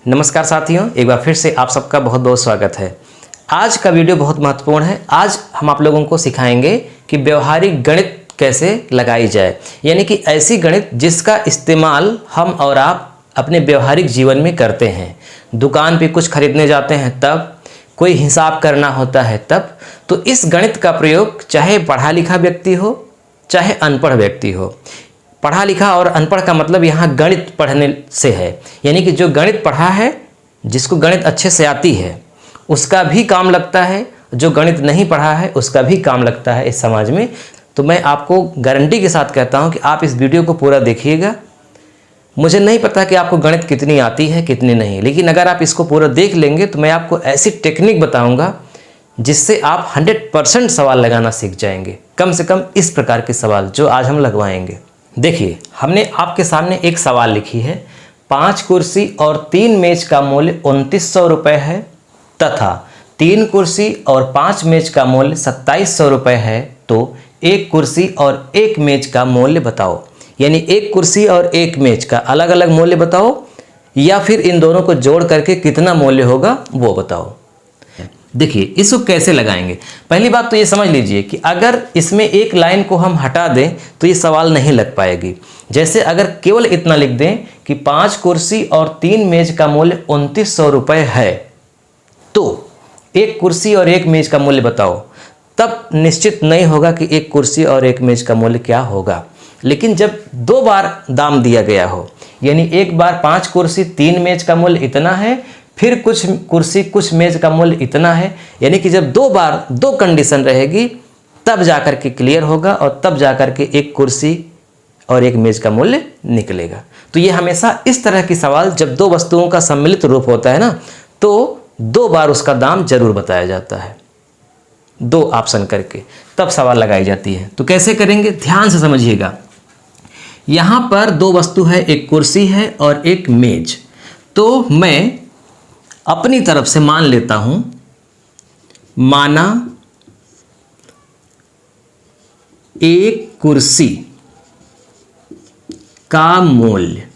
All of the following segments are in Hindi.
नमस्कार साथियों, एक बार फिर से आप सबका बहुत बहुत स्वागत है। आज का वीडियो बहुत महत्वपूर्ण है। आज हम आप लोगों को सिखाएंगे कि व्यवहारिक गणित कैसे लगाई जाए, यानी कि ऐसी गणित जिसका इस्तेमाल हम और आप अपने व्यवहारिक जीवन में करते हैं। दुकान पे कुछ खरीदने जाते हैं तब, कोई हिसाब करना होता है तब, तो इस गणित का प्रयोग चाहे पढ़ा लिखा व्यक्ति हो चाहे अनपढ़ व्यक्ति हो। पढ़ा लिखा और अनपढ़ का मतलब यहाँ गणित पढ़ने से है, यानी कि जो गणित पढ़ा है, जिसको गणित अच्छे से आती है, उसका भी काम लगता है, जो गणित नहीं पढ़ा है उसका भी काम लगता है इस समाज में। तो मैं आपको गारंटी के साथ कहता हूँ कि आप इस वीडियो को पूरा देखिएगा। मुझे नहीं पता कि आपको गणित कितनी आती है कितनी नहीं, लेकिन अगर आप इसको पूरा देख लेंगे तो मैं आपको ऐसी टेक्निक बताऊँगा जिससे आप 100% सवाल लगाना सीख जाएंगे। कम से कम इस प्रकार के सवाल जो आज हम लगवाएंगे। देखिए, हमने आपके सामने एक सवाल लिखी है। 5 कुर्सी और 3 मेज का मूल्य 2900 रुपये है तथा 3 कुर्सी और 5 मेज का मूल्य 2700 रुपये है, तो 1 कुर्सी और 1 मेज का मूल्य बताओ। यानी 1 कुर्सी और 1 मेज का अलग अलग मूल्य बताओ, या फिर इन दोनों को जोड़ करके कितना मूल्य होगा वो बताओ। देखिए, इसको कैसे लगाएंगे। पहली बात तो ये समझ लीजिए कि अगर इसमें एक लाइन को हम हटा दें तो ये सवाल नहीं लग पाएगी। जैसे अगर केवल इतना लिख दें कि 5 कुर्सी और 3 मेज का मूल्य 2900 रुपये है, तो 1 कुर्सी और 1 मेज का मूल्य बताओ, तब निश्चित नहीं होगा कि 1 कुर्सी और 1 मेज का मूल्य क्या होगा। लेकिन जब 2 बार दाम दिया गया हो, यानी एक बार 5 कुर्सी 3 मेज का मूल्य इतना है, फिर कुछ कुर्सी कुछ मेज का मूल्य इतना है, यानी कि जब 2 बार 2 कंडीशन रहेगी तब जाकर के क्लियर होगा और तब जाकर के 1 कुर्सी और 1 मेज का मूल्य निकलेगा। तो ये हमेशा इस तरह की सवाल, जब 2 वस्तुओं का सम्मिलित रूप होता है ना, तो 2 बार उसका दाम जरूर बताया जाता है, 2 ऑप्शन करके तब सवाल लगाई जाती है। तो कैसे करेंगे, ध्यान से समझिएगा। यहाँ पर 2 वस्तु है, एक कुर्सी है और एक मेज। तो मैं अपनी तरफ से मान लेता हूं, माना 1 कुर्सी का मूल्य,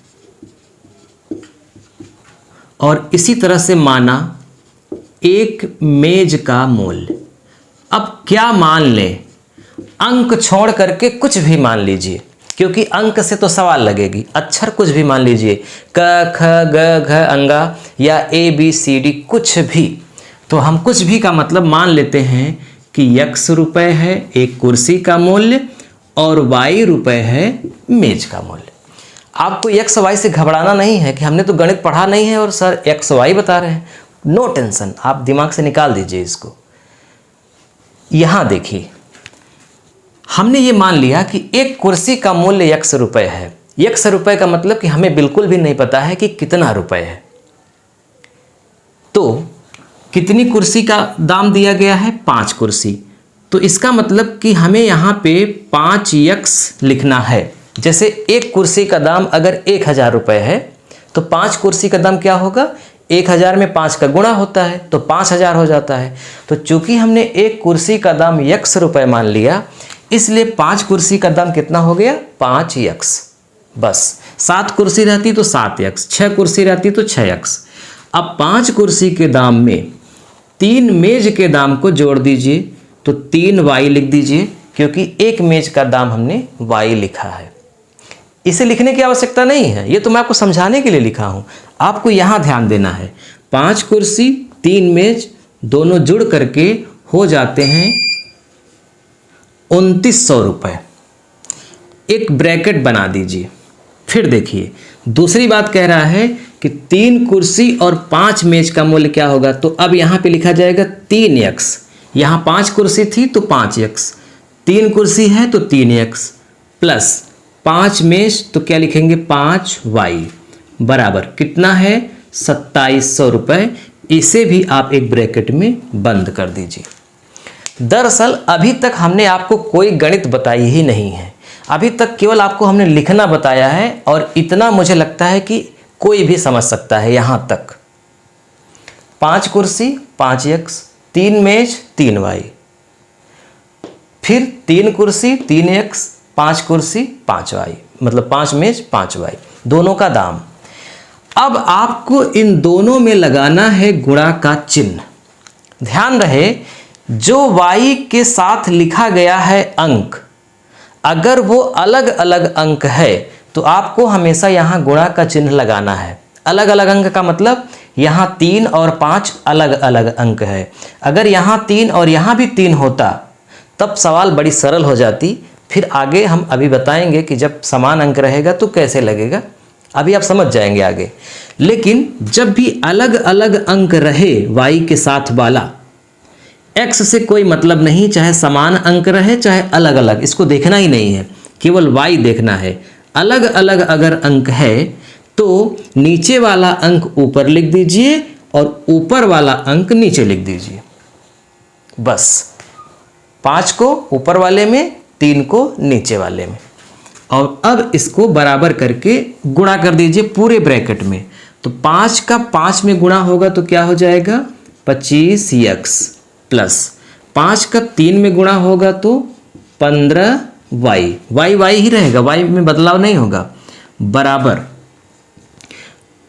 और इसी तरह से माना 1 मेज का मूल्य। अब क्या मान लें, अंक छोड़ करके कुछ भी मान लीजिए, क्योंकि अंक से तो सवाल लगेगी। अक्षर कुछ भी मान लीजिए, क ख ग घ अंगा या ABCD कुछ भी। तो हम कुछ भी का मतलब मान लेते हैं कि x रुपये है 1 कुर्सी का मूल्य और y रुपये है मेज का मूल्य। आपको x y से घबराना नहीं है कि हमने तो गणित पढ़ा नहीं है और सर x y बता रहे हैं। नो टेंशन, आप दिमाग से निकाल दीजिए इसको। यहाँ देखिए, हमने ये मान लिया कि 1 कुर्सी का मूल्य x रुपये है। x रुपये का मतलब कि हमें बिल्कुल भी नहीं पता है कि कितना रुपये है। तो कितनी कुर्सी का दाम दिया गया है, 5 कुर्सी। तो इसका मतलब कि हमें यहाँ पे 5x लिखना है। जैसे 1 कुर्सी का दाम अगर 1000 रुपये है, तो 5 कुर्सी का दाम क्या होगा, 1000 में 5 का गुणा होता है तो 5000 हो जाता है। तो चूंकि हमने 1 कुर्सी का दाम x रुपये मान लिया, इसलिए 5 कुर्सी का दाम कितना हो गया, 5x। बस 7 कुर्सी रहती तो 7x, 6 कुर्सी रहती तो 6x। अब 5 कुर्सी के दाम में 3 मेज के दाम को जोड़ दीजिए तो 3y लिख दीजिए, क्योंकि 1 मेज का दाम हमने y लिखा है। इसे लिखने की आवश्यकता नहीं है, ये तो मैं आपको समझाने के लिए लिखा हूं। आपको यहां ध्यान देना है, 5 कुर्सी 3 मेज दोनों जुड़ करके हो जाते हैं 2900 रुपये। एक ब्रैकेट बना दीजिए। फिर देखिए, दूसरी बात कह रहा है कि 3 कुर्सी और 5 मेज का मूल्य क्या होगा। तो अब यहाँ पे लिखा जाएगा 3x। यहाँ 5 कुर्सी थी तो 5x, 3 कुर्सी है तो 3x, प्लस 5 मेज तो क्या लिखेंगे, 5y बराबर कितना है, 2700 रुपये। इसे भी आप एक ब्रैकेट में बंद कर दीजिए। दरअसल अभी तक हमने आपको कोई गणित बताई ही नहीं है। अभी तक केवल आपको हमने लिखना बताया है, और इतना मुझे लगता है कि कोई भी समझ सकता है यहाँ तक। 5 कुर्सी 5x, 3 मेज 3y, फिर 3 कुर्सी 3x, 5 कुर्सी 5y, मतलब 5 मेज 5y, दोनों का दाम। अब आपको इन दोनों में लगाना है गुणा का चिन्ह। ध्यान रहे, जो y के साथ लिखा गया है अंक, अगर वो अलग अलग अंक है तो आपको हमेशा यहाँ गुणा का चिन्ह लगाना है। अलग अलग अंक का मतलब यहाँ 3 और 5 अलग अलग अंक है। अगर यहाँ 3 और यहाँ भी 3 होता तब सवाल बड़ी सरल हो जाती। फिर आगे हम अभी बताएंगे कि जब समान अंक रहेगा तो कैसे लगेगा, अभी आप समझ जाएंगे आगे। लेकिन जब भी अलग अलग अंक रहे y के साथ वाला, x से कोई मतलब नहीं, चाहे समान अंक रहे चाहे अलग अलग, इसको देखना ही नहीं है, केवल y देखना है। अलग अलग अगर अंक है तो नीचे वाला अंक ऊपर लिख दीजिए और ऊपर वाला अंक नीचे लिख दीजिए। बस 5 को ऊपर वाले में, 3 को नीचे वाले में। और अब इसको बराबर करके गुणा कर दीजिए पूरे ब्रैकेट में। तो 5 का 5 में गुणा होगा तो क्या हो जाएगा 25x प्लस 5 का 3 में गुणा होगा तो 15y, y ही रहेगा, y में बदलाव नहीं होगा, बराबर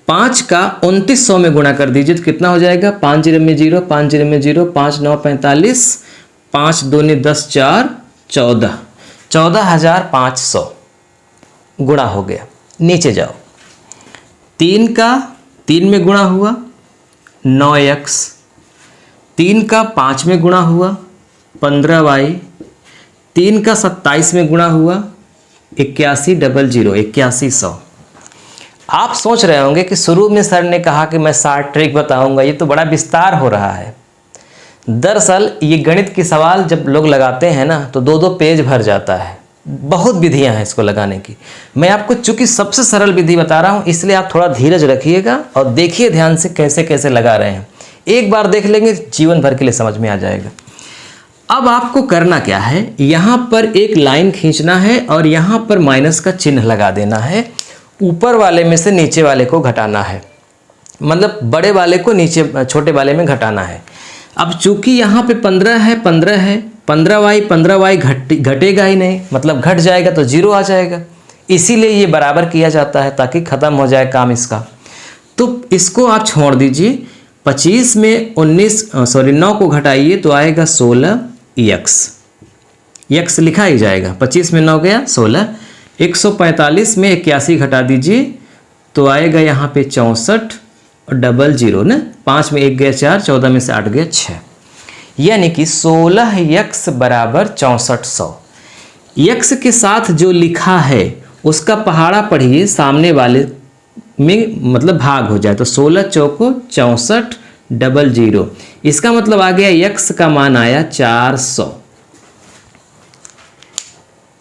5 का 2900 में गुणा कर दीजिए तो कितना हो जाएगा 5 0 में 0, 5 0 में 0, 5 9 45, 5 2 10 4 14, 14,500 गुणा हो गया। नीचे जाओ, 3 का 3 में गुणा हुआ 9x, 3 का 5 में गुणा हुआ 15y, 3 का 27 में गुणा हुआ 8100। आप सोच रहे होंगे कि शुरू में सर ने कहा कि मैं 60 ट्रिक बताऊंगा, ये तो बड़ा विस्तार हो रहा है। दरअसल ये गणित के सवाल जब लोग लगाते हैं ना तो 2-2 पेज भर जाता है। बहुत विधियां हैं इसको लगाने की। मैं आपको चूंकि सबसे सरल विधि बता रहा हूं इसलिए आप थोड़ा धीरज रखिएगा और देखिए ध्यान से कैसे कैसे लगा रहे हैं। एक बार देख लेंगे जीवन भर के लिए समझ में आ जाएगा। अब आपको करना क्या है, यहाँ पर एक लाइन खींचना है और यहाँ पर माइनस का चिन्ह लगा देना है। ऊपर वाले में से नीचे वाले को घटाना है, मतलब बड़े वाले को नीचे छोटे वाले में घटाना है। अब चूंकि यहाँ पे 15 है, 15y घटेगा ही नहीं, मतलब घट जाएगा तो 0 आ जाएगा। इसीलिए ये बराबर किया जाता है ताकि ख़त्म हो जाए काम इसका। तो इसको आप छोड़ दीजिए। 25 में 9 को घटाइए तो आएगा 16x, x लिखा ही जाएगा। 25 में 9 गया 16। 145 में 81 घटा दीजिए तो आएगा यहाँ पे 64 और 00 ना, 5 में 1 गया 4, 14 में से 8 गया 6, यानी कि 16x बराबर 6400। x के साथ जो लिखा है उसका पहाड़ा पढ़िए सामने वाले में, मतलब भाग हो जाए तो 16 चौको 64 00, इसका मतलब आ गया x का मान आया 400।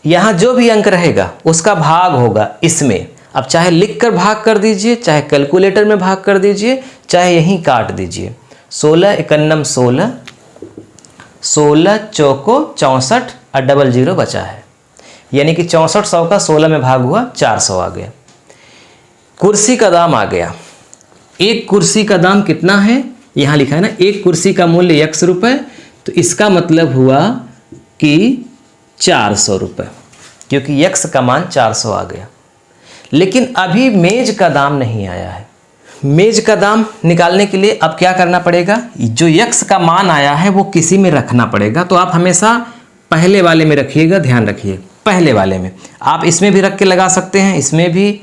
यहाँ जो भी अंक रहेगा उसका भाग होगा इसमें। अब चाहे लिख कर भाग कर दीजिए, चाहे कैलकुलेटर में भाग कर दीजिए, चाहे यहीं काट दीजिए। 16 एकन्नम 16, 16 चौको 64 और 00 बचा है, यानी कि 6400 का 16 में भाग हुआ 400 आ गया। कुर्सी का दाम आ गया। एक कुर्सी का दाम कितना है, यहाँ लिखा है ना, एक कुर्सी का मूल्य x रुपये, तो इसका मतलब हुआ कि 400 रुपये, क्योंकि x का मान 400 आ गया। लेकिन अभी मेज का दाम नहीं आया है। मेज का दाम निकालने के लिए अब क्या करना पड़ेगा, जो x का मान आया है वो किसी में रखना पड़ेगा। तो आप हमेशा पहले वाले में रखिएगा, ध्यान रखिए पहले वाले में। आप इसमें भी रख के लगा सकते हैं, इसमें भी,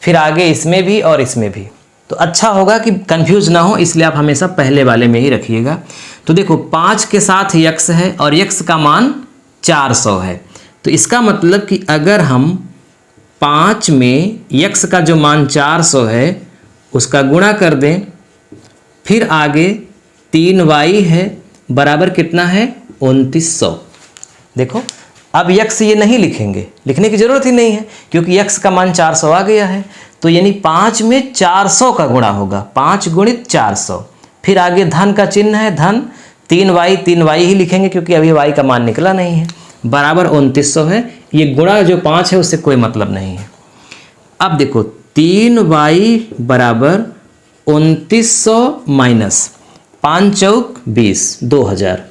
फिर आगे इसमें भी और इसमें भी, तो अच्छा होगा कि कंफ्यूज ना हो, इसलिए आप हमेशा पहले वाले में ही रखिएगा। तो देखो 5 के साथ x है और x का मान 400 है, तो इसका मतलब कि अगर हम 5 में x का जो मान 400 है उसका गुणा कर दें, फिर आगे 3y है बराबर कितना है 2900। देखो अब x ये नहीं लिखेंगे, लिखने की ज़रूरत ही नहीं है क्योंकि x का मान 400 आ गया है। तो यानी 5 में 400 का गुणा होगा, 5 गुणित 400, फिर आगे धन का चिन्ह है धन, 3y ही लिखेंगे क्योंकि अभी y का मान निकला नहीं है, बराबर 2900 है। ये गुणा जो 5 है उससे कोई मतलब नहीं है। अब देखो 3y बराबर 2900 माइनस 5 चौक 20, 2000।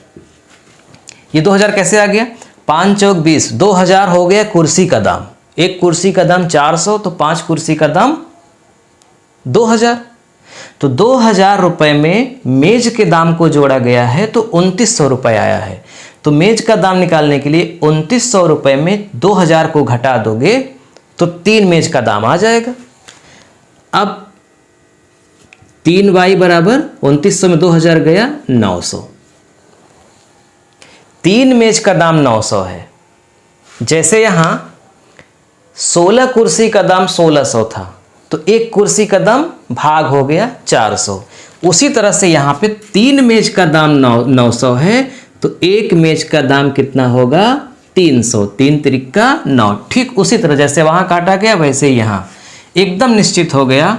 ये 2000 कैसे आ गया, 5 चौक 20, 2000 हो गया कुर्सी का दाम। एक कुर्सी का दाम 400, तो 5 कुर्सी का दाम 2000। तो 2000 रुपये में मेज के दाम को जोड़ा गया है तो 2900 रुपये आया है। तो मेज का दाम निकालने के लिए 2900 रुपये में 2000 को घटा दोगे तो 3 मेज का दाम आ जाएगा। अब 3y बराबर 2900 में 2000 गया 900। 3 मेज का दाम 900 है। जैसे यहां 16 कुर्सी का दाम 1600 था तो एक कुर्सी का दाम भाग हो गया 400। उसी तरह से यहाँ पे 3 मेज का दाम 900 है तो एक मेज का दाम कितना होगा 300। 3 त्रिका 9। ठीक उसी तरह जैसे वहाँ काटा गया वैसे ही यहाँ एकदम निश्चित हो गया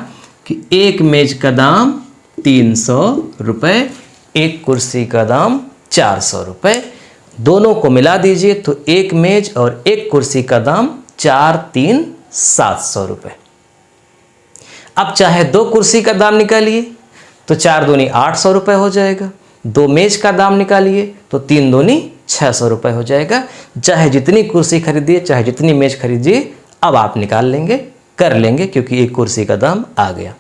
कि एक मेज का दाम 300 रुपये, एक कुर्सी का दाम 400 रुपये। दोनों को मिला दीजिए तो एक मेज और एक कुर्सी का दाम 4 3 700 रुपये। अब चाहे 2 कुर्सी का दाम निकालिए तो 4 दूनी 800 रुपये हो जाएगा। 2 मेज का दाम निकालिए तो 3 दूनी 600 रुपये हो जाएगा। चाहे जितनी कुर्सी खरीदिए चाहे जितनी मेज खरीदिए अब आप निकाल लेंगे, कर लेंगे, क्योंकि एक कुर्सी का दाम आ गया।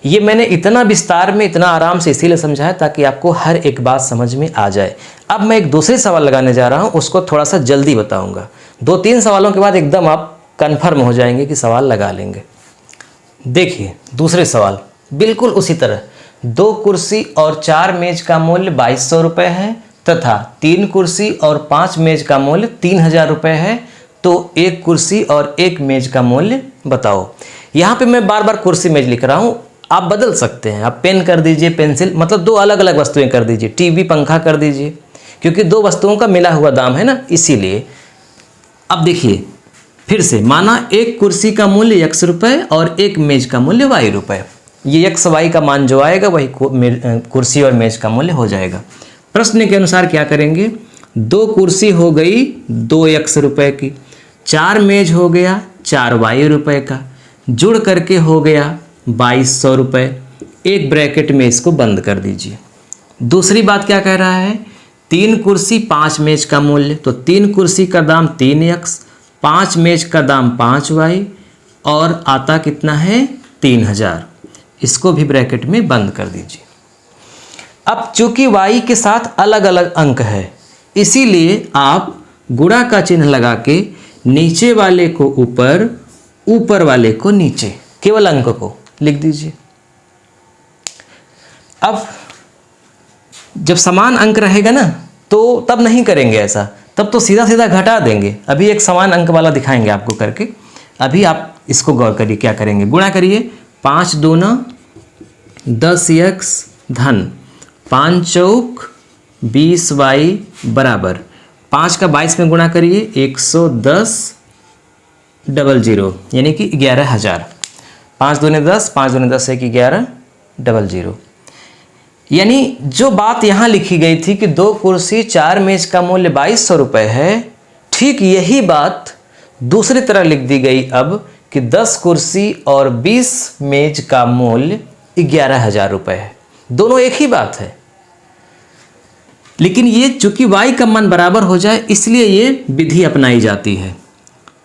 ये मैंने इतना विस्तार में इतना आराम से इसीलिए समझाया ताकि आपको हर एक बात समझ में आ जाए। अब मैं एक दूसरे सवाल लगाने जा रहा हूँ, उसको थोड़ा सा जल्दी बताऊंगा। 2-3 सवालों के बाद एकदम आप कन्फर्म हो जाएंगे कि सवाल लगा लेंगे। देखिए दूसरे सवाल बिल्कुल उसी तरह। 2 कुर्सी और 4 मेज का मूल्य 2200 रुपये है तथा 3 कुर्सी और 5 मेज का मूल्य 3000 रुपये है, तो एक कुर्सी और एक मेज का मूल्य बताओ। यहाँ पे मैं बार बार कुर्सी मेज लिख रहा हूँ, आप बदल सकते हैं। आप पेन कर दीजिए, पेंसिल, मतलब 2 अलग अलग वस्तुएं कर दीजिए। टीवी पंखा कर दीजिए, क्योंकि 2 वस्तुओं का मिला हुआ दाम है ना, इसीलिए। अब देखिए फिर से, माना एक कुर्सी का मूल्य x रुपये और एक मेज का मूल्य y रुपये। ये x y का मान जो आएगा वही कुर्सी और मेज का मूल्य हो जाएगा। प्रश्न के अनुसार क्या करेंगे, 2 कुर्सी हो गई 2x रुपये की, 4 मेज हो गया 4y रुपये का, जुड़ करके हो गया 2200 रुपये। एक ब्रैकेट में इसको बंद कर दीजिए। दूसरी बात क्या कह रहा है, 3 कुर्सी 5 मेज का मूल्य, तो 3 कुर्सी का दाम 3x, 5 मेज का दाम 5y और आता कितना है 3000। इसको भी ब्रैकेट में बंद कर दीजिए। अब चूंकि y के साथ अलग अलग अंक है इसीलिए आप गुणा का चिन्ह लगा के नीचे वाले को ऊपर, ऊपर वाले को नीचे, केवल अंक को लिख दीजिए। अब जब समान अंक रहेगा ना तो तब नहीं करेंगे ऐसा, तब तो सीधा सीधा घटा देंगे। अभी एक समान अंक वाला दिखाएंगे आपको करके। अभी आप इसको गौर करिए क्या करेंगे। गुणा करिए, 5 दूना 10x धन 5 चौक 20y बराबर 5 का 22 में गुणा करिए 110 00 यानी कि 11000। 5 दूने 10, 5 दूने 10 1 11 00। यानी जो बात यहाँ लिखी गई थी कि 2 कुर्सी 4 मेज का मूल्य 2200 रुपये है, ठीक यही बात दूसरी तरह लिख दी गई अब कि 10 कुर्सी और 20 मेज का मूल्य 11000 रुपये है। दोनों एक ही बात है, लेकिन ये चूंकि y का मान बराबर हो जाए इसलिए ये विधि अपनाई जाती है।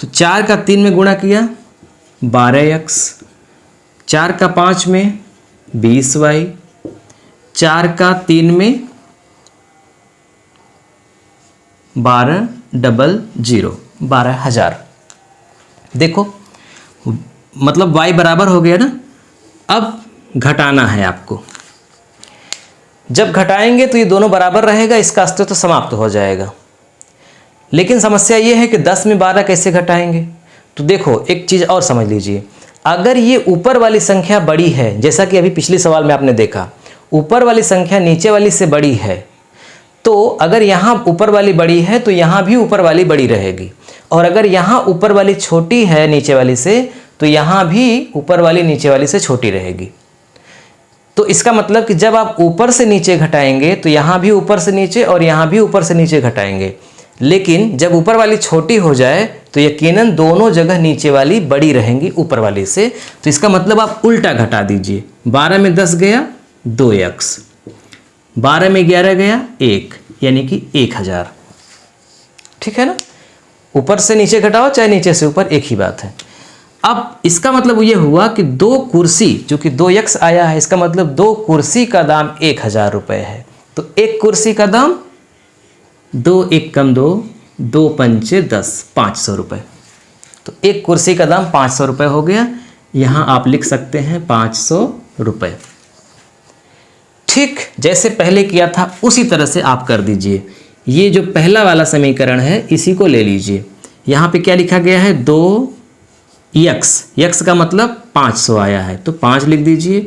तो 4 का 3 में गुणा किया 12x, 4 का 5 में 20y, 4 का 3 में 1200 12000। देखो मतलब y बराबर हो गया ना। अब घटाना है आपको। जब घटाएंगे तो ये दोनों बराबर रहेगा, इसका अस्तित्व समाप्त हो जाएगा। लेकिन समस्या ये है कि 10 में 12 कैसे घटाएंगे। तो देखो एक चीज़ और समझ लीजिए, अगर ये ऊपर वाली संख्या बड़ी है, जैसा कि अभी पिछले सवाल में आपने देखा ऊपर वाली संख्या नीचे वाली से बड़ी है, तो अगर यहाँ ऊपर वाली बड़ी है तो यहाँ भी ऊपर वाली बड़ी रहेगी, और अगर यहाँ ऊपर वाली छोटी है नीचे वाली से तो यहाँ भी ऊपर वाली नीचे वाली से छोटी रहेगी। तो इसका मतलब कि जब आप ऊपर से नीचे घटाएंगे तो यहाँ भी ऊपर से नीचे और यहाँ भी ऊपर से नीचे घटाएंगे, लेकिन जब ऊपर वाली छोटी हो जाए तो यकीनन दोनों जगह नीचे वाली बड़ी रहेंगी ऊपर वाली से। तो इसका मतलब आप उल्टा घटा दीजिए। 12 में 10 गया 2x, 12 में 11 गया 1 यानी कि 1000। ठीक है ना। ऊपर से नीचे घटाओ चाहे नीचे से ऊपर, एक ही बात है। अब इसका मतलब ये हुआ कि 2 कुर्सी, चूंकि 2x आया है, इसका मतलब 2 कुर्सी का दाम 1000 रुपये है। तो एक कुर्सी का दाम 2 1 कम 2, 2 पंचे 10, 500 रुपये। तो एक कुर्सी का दाम 500 रुपये हो गया। यहाँ आप लिख सकते हैं 500 रुपये। ठीक जैसे पहले किया था उसी तरह से आप कर दीजिए। ये जो पहला वाला समीकरण है इसी को ले लीजिए। यहाँ पे क्या लिखा गया है, 2x, x का मतलब 500 आया है तो 5 लिख दीजिए,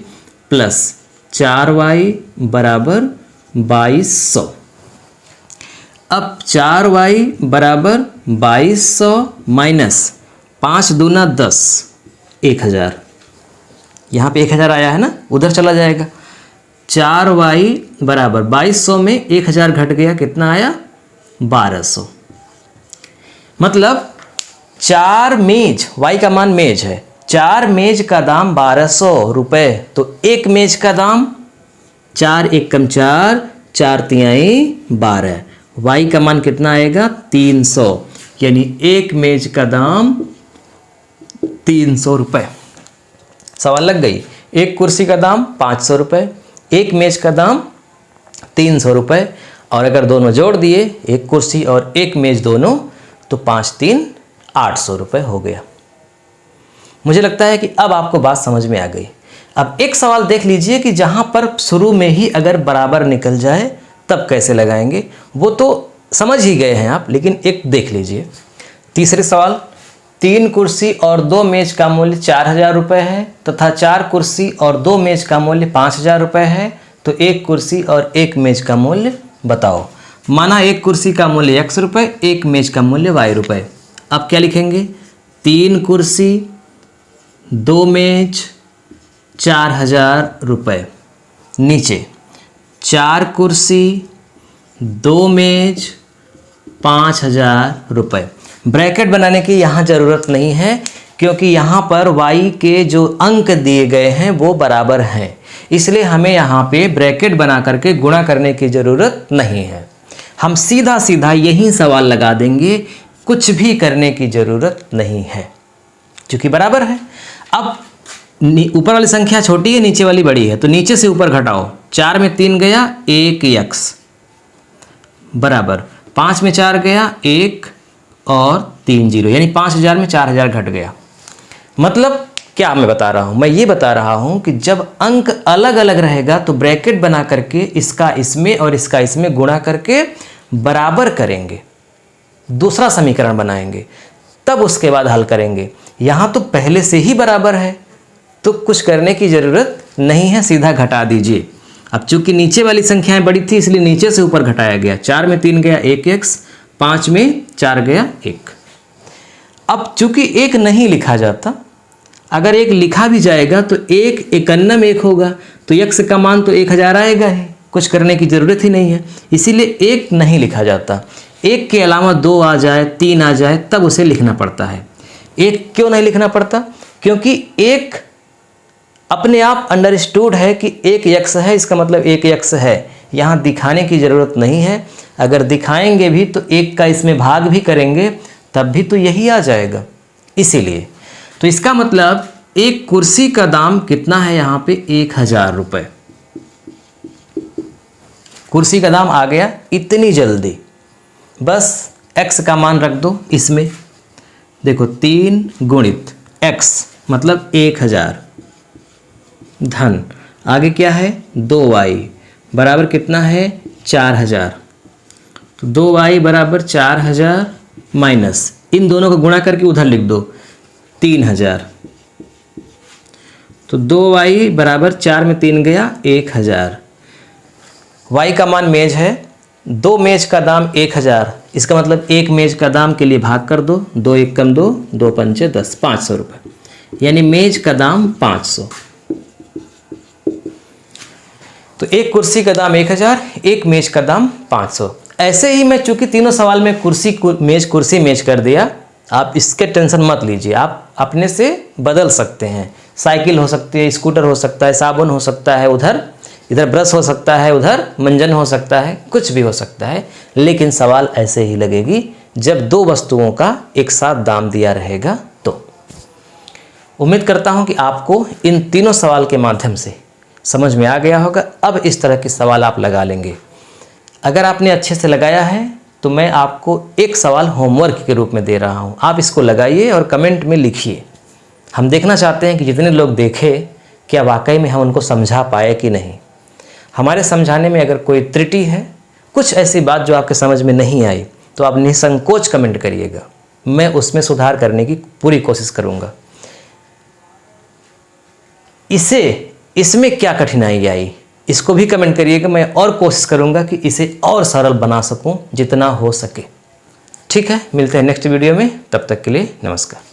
प्लस 4y बराबर 2200। अब 4y बराबर 2200 माइनस 5 दूना 10, 1000। यहाँ पे 1000 आया है ना, उधर चला जाएगा। 4y बराबर 2200 में 1000 घट गया, कितना आया, 1200। मतलब 4 मेज, y का मान मेज है, 4 मेज का दाम 1200 रुपये। तो एक मेज का दाम 4 1 कम 4, 4 तिहाई 12, y का मान कितना आएगा, 300। यानी एक मेज का दाम 300 रुपये। सवाल लग गई। एक कुर्सी का दाम 500 रुपये, एक मेज का दाम 300 रुपये, और अगर दोनों जोड़ दिए, एक कुर्सी और एक मेज दोनों, तो 5 3 800 रुपये हो गया। मुझे लगता है कि अब आपको बात समझ में आ गई। अब एक सवाल देख लीजिए कि जहाँ पर शुरू में ही अगर बराबर निकल जाए तब कैसे लगाएंगे। वो तो समझ ही गए हैं आप, लेकिन एक देख लीजिए। तीसरे सवाल, 3 कुर्सी और 2 मेज का मूल्य 4000 रुपये है तथा 4 कुर्सी और 2 मेज का मूल्य 5000 रुपये है, तो एक कुर्सी और एक मेज का मूल्य बताओ। माना एक कुर्सी का मूल्य x रुपये, एक मेज का मूल्य y रुपये। अब क्या लिखेंगे, 3 कुर्सी 2 मेज 4000 रुपये, नीचे 4 कुर्सी 2 मेज 5000 रुपये। ब्रैकेट बनाने की यहाँ ज़रूरत नहीं है, क्योंकि यहाँ पर y के जो अंक दिए गए हैं वो बराबर हैं, इसलिए हमें यहाँ पे ब्रैकेट बना करके गुणा करने की ज़रूरत नहीं है। हम सीधा सीधा यही सवाल लगा देंगे, कुछ भी करने की ज़रूरत नहीं है, क्योंकि बराबर है। अब ऊपर वाली संख्या छोटी है, नीचे वाली बड़ी है, तो नीचे से ऊपर घटाओ। 4 में 3 गया, 1x बराबर 5 में 4 गया, 1 और 3 0, यानी 5000 में 4000 घट गया। मतलब क्या मैं बता रहा हूँ, मैं ये बता रहा हूँ कि जब अंक अलग अलग रहेगा तो ब्रैकेट बना करके इसका इसमें और इसका इसमें गुणा करके बराबर करेंगे, दूसरा समीकरण बनाएंगे, तब उसके बाद हल करेंगे। यहाँ तो पहले से ही बराबर है तो कुछ करने की ज़रूरत नहीं है, सीधा घटा दीजिए। अब चूंकि नीचे वाली संख्याएं बड़ी थी इसलिए नीचे से ऊपर घटाया गया। 4 में 3 गया 1x, 5 में 4 गया 1। अब चूंकि 1 नहीं लिखा जाता, अगर 1 लिखा भी जाएगा तो 1 51 1 होगा, तो x का मान तो 1000 आएगा ही, कुछ करने की ज़रूरत ही नहीं है, इसीलिए 1 नहीं लिखा जाता। 1 के अलावा 2 आ जाए, 3 आ जाए, तब उसे लिखना पड़ता है। 1 क्यों नहीं लिखना पड़ता, क्योंकि 1 अपने आप अंडरस्टूड है कि 1x है, इसका मतलब 1x है, यहाँ दिखाने की ज़रूरत नहीं है। अगर दिखाएंगे भी तो 1 का इसमें भाग भी करेंगे तब भी तो यही आ जाएगा, इसीलिए। तो इसका मतलब एक कुर्सी का दाम कितना है, यहाँ पे 1000 रुपये। कुर्सी का दाम आ गया इतनी जल्दी, बस x का मान रख दो इसमें। देखो 3 गुणित x मतलब 1000 धन, आगे क्या है 2y बराबर कितना है 4000, तो 2y बराबर 4000 माइनस इन दोनों को गुणा करके उधर लिख दो 3000, तो 2y बराबर 4 में 3 गया 1000। y का मान मेज है, 2 मेज का दाम 1000, इसका मतलब एक मेज का दाम के लिए भाग कर दो, 2 1 कम 2, 2 पंचे 10, 500 रुपये, यानी मेज का दाम 500। तो एक कुर्सी का दाम 1000, एक मेज का दाम 500। ऐसे ही मैं चूंकि तीनों सवाल में कुर्सी मेज कर दिया, आप इसके टेंशन मत लीजिए, आप अपने से बदल सकते हैं। साइकिल हो सकती है, स्कूटर हो सकता है, साबुन हो सकता है, इधर ब्रश हो सकता है, उधर मंजन हो सकता है, कुछ भी हो सकता है, लेकिन सवाल ऐसे ही लगेगी जब 2 वस्तुओं का एक साथ दाम दिया रहेगा तो। उम्मीद करता हूं कि आपको इन तीनों सवाल के माध्यम से समझ में आ गया होगा। अब इस तरह के सवाल आप लगा लेंगे। अगर आपने अच्छे से लगाया है तो मैं आपको एक सवाल होमवर्क के रूप में दे रहा हूं, आप इसको लगाइए और कमेंट में लिखिए। हम देखना चाहते हैं कि जितने लोग देखें क्या वाकई में हम उनको समझा पाए कि नहीं। हमारे समझाने में अगर कोई त्रुटि है, कुछ ऐसी बात जो आपके समझ में नहीं आई, तो आप निसंकोच कमेंट करिएगा, मैं उसमें सुधार करने की पूरी कोशिश करूँगा। इसमें क्या कठिनाई आई, इसको भी कमेंट करिएगा, मैं और कोशिश करूँगा कि इसे और सरल बना सकूँ जितना हो सके। ठीक है, मिलते हैं नेक्स्ट वीडियो में, तब तक के लिए नमस्कार।